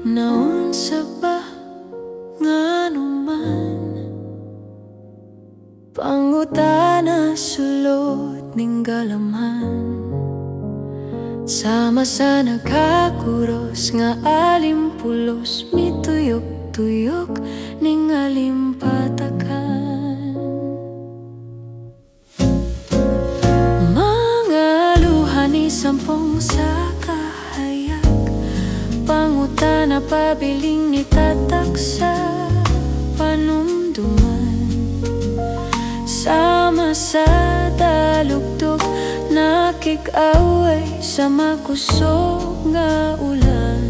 Naunsa ba nganuman pangutana sulod ning galamhan, sama sa nagkakuros nga alimpulos, mituyok-tuyok ning alimpatakan. Mga luha ni sampung sa kahayag, pangutana pabiling ni tatak sa panumduman, sama sa dalugdog nakik-away sa makusog nga ulan.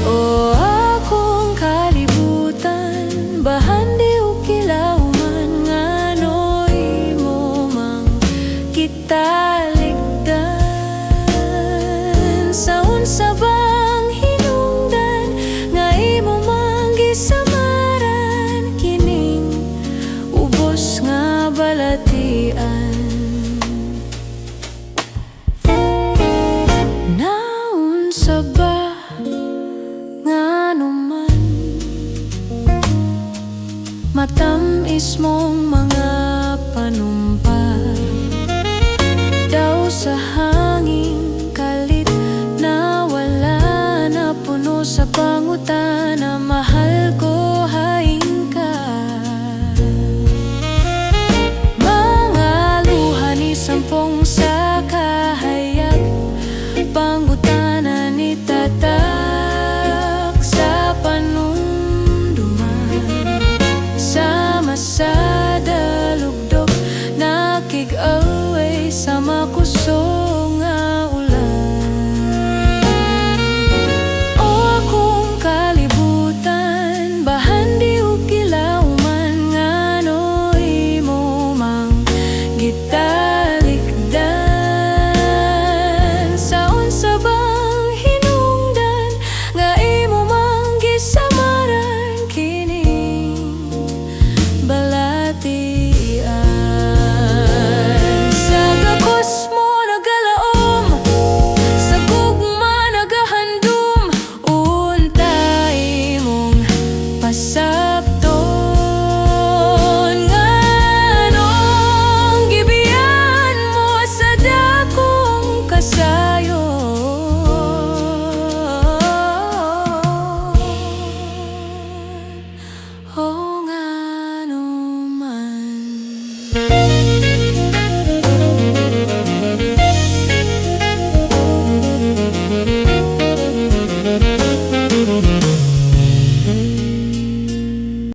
O akong kalibutan, bahan di ukilauman, ngano'y mo mang kita ligdan. Sa unsa bang hinungdan nga imo mang gisamaran kining ubos nga balatian. Naunsa ba nganuman matamis mong mga panumpa, daw sa hangin kalit na wala na puno sa pangutana, mahal ko